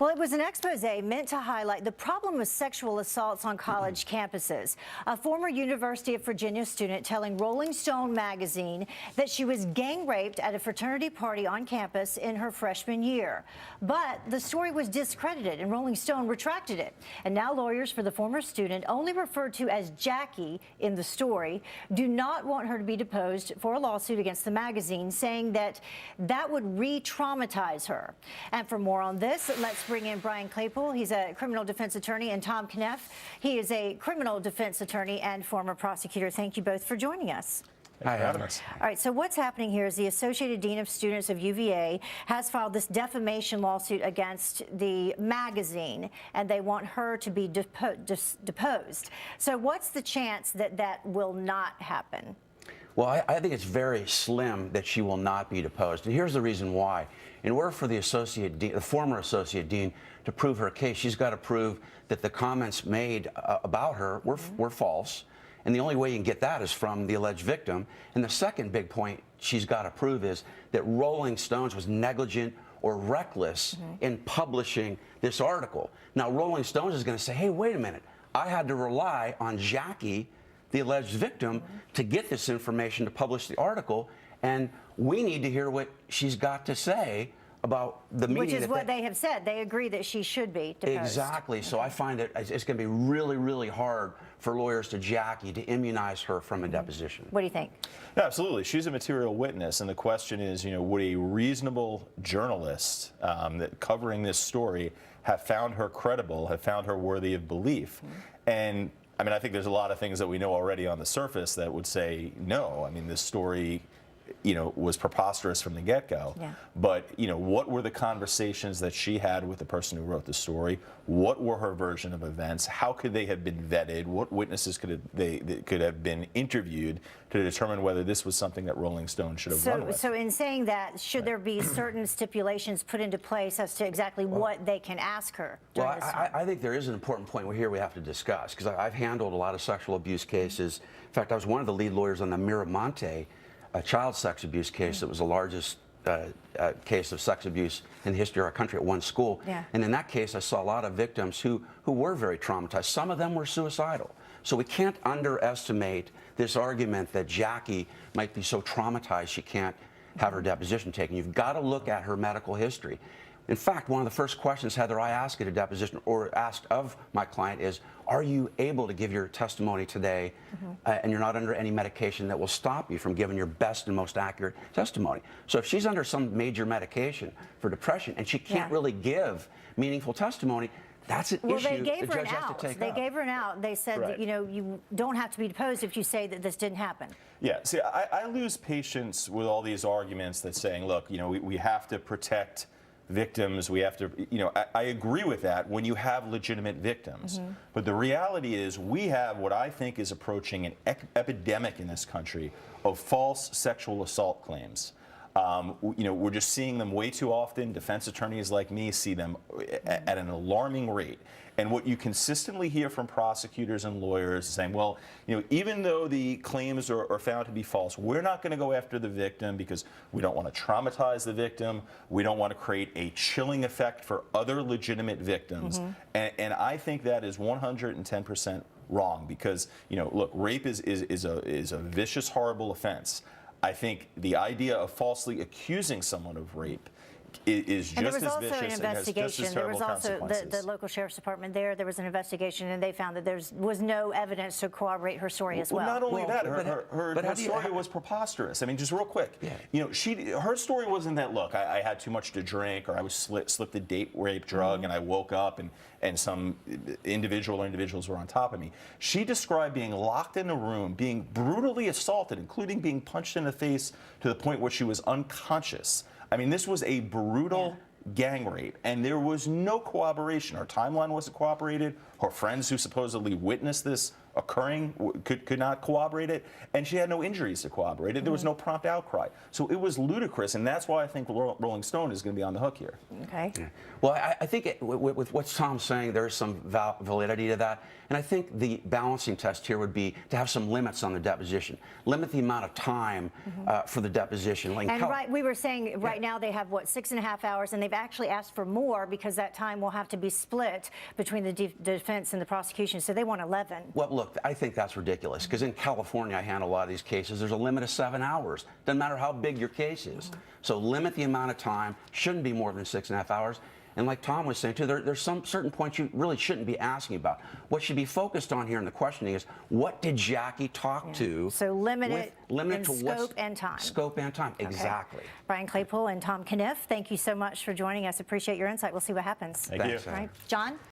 Well, it was an expose meant to highlight the problem with sexual assaults on college campuses. A former University of Virginia student telling Rolling Stone magazine that she was gang raped at a fraternity party on campus in her freshman year. But the story was discredited and Rolling Stone retracted it. And now lawyers for the former student, only referred to as Jackie in the story, do not want her to be deposed for a lawsuit against the magazine, saying that that would re-traumatize her. And for more on this, let's bring in Brian Claypool. He's a criminal defense attorney, and Tom Kneff. He is a criminal defense attorney and former prosecutor. Thank you both for joining us. Hi, Adam. All right, so what's happening here is the Associated Dean of Students of UVA has filed this defamation lawsuit against the magazine, and they want her to be deposed. So what's the chance that that will not happen? Well, I think it's very slim that she will not be deposed, and here's the reason why. In order for the former associate dean to prove her case, she's got to prove that the comments made about her were false, and the only way you can get that is from the alleged victim. And the second big point she's got to prove is that Rolling Stones was negligent or reckless in publishing this article. Now, Rolling Stones is going to say, hey, wait a minute, I had to rely on Jackie, the alleged victim, to get this information to publish the article, and we need to hear what she's got to say about the meaning. Which is what they have said. They agree that she should be deposed. Exactly. So I find it's going to be really, really hard for lawyers to Jackie to immunize her from a deposition. What do you think? Yeah, absolutely. She's a material witness, and the question is, would a reasonable journalist that covering this story have found her credible, have found her worthy of belief? And I mean, I think there's a lot of things that we know already on the surface that would say no. I mean, this story, was preposterous from the get-go. Yeah. But, what were the conversations that she had with the person who wrote the story? What were her version of events? How could they have been vetted? What witnesses could have been interviewed to determine whether this was something that Rolling Stone should have run with? So in saying that, should there be certain stipulations put into place as to exactly what they can ask her? Well, I think there is an important point here we have to discuss, because I've handled a lot of sexual abuse cases. In fact, I was one of the lead lawyers on the Miramonte child sex abuse case that was the largest case of sex abuse in the history of our country at one school. Yeah. And in that case, I saw a lot of victims who were very traumatized. Some of them were suicidal. So we can't underestimate this argument that Jackie might be so traumatized she can't have her deposition taken. You've got to look at her medical history. In fact, one of the first questions, Heather, I ask at a deposition or asked of my client is, are you able to give your testimony today and you're not under any medication that will stop you from giving your best and most accurate testimony? So if she's under some major medication for depression and she can't really give meaningful testimony, that's an issue they gave the her an judge has out. to take They up. gave her an out. They said that, you don't have to be deposed if you say that this didn't happen. Yeah, see, I lose patience with all these arguments that saying, look, we have to protect victims, we have to, I agree with that when you have legitimate victims. But the reality is we have what I think is approaching an epidemic in this country of false sexual assault claims. We're just seeing them way too often. Defense attorneys like me see them at an alarming rate. And what you consistently hear from prosecutors and lawyers is saying, well, even though the claims are found to be false, we're not going to go after the victim because we don't want to traumatize the victim. We don't want to create a chilling effect for other legitimate victims. And I think that is 110% wrong because, look, rape is a vicious, horrible offense. I think the idea of falsely accusing someone of rape is just as vicious and has just as terrible consequences. There was also the local sheriff's department there was an investigation, and they found that there was no evidence to corroborate her story as well. Not only that, her story was preposterous. I mean, just real quick, her story wasn't that, look, I had too much to drink, or I was slipped a date rape drug, and I woke up and some individuals were on top of me. She described being locked in a room, being brutally assaulted, including being punched in the face to the point where she was unconscious. I mean, this was a brutal gang rape, and there was no cooperation. Her timeline wasn't cooperated. Her friends who supposedly witnessed this occurring, could not corroborate it, and she had no injuries to corroborate it. There was no prompt outcry. So it was ludicrous, and that's why I think Rolling Stone is going to be on the hook here. Okay. Yeah. Well, I think with what Tom's saying, there's some validity to that. And I think the balancing test here would be to have some limits on the deposition. Limit the amount of time for the deposition. Like And we were saying right now they have, what, 6.5 hours, and they've actually asked for more because that time will have to be split between the defense and the prosecution. So they want 11. Well, look, I think that's ridiculous because in California, I handle a lot of these cases. There's a limit of 7 hours. Doesn't matter how big your case is. So limit the amount of time. Shouldn't be more than 6.5 hours. And like Tom was saying too, there's some certain points you really shouldn't be asking about. What should be focused on here in the questioning is what did Jackie talk to? So limit it in to scope and time. Scope and time, exactly. Brian Claypool and Tom Kniff, thank you so much for joining us. Appreciate your insight. We'll see what happens. Thank you. All right, John?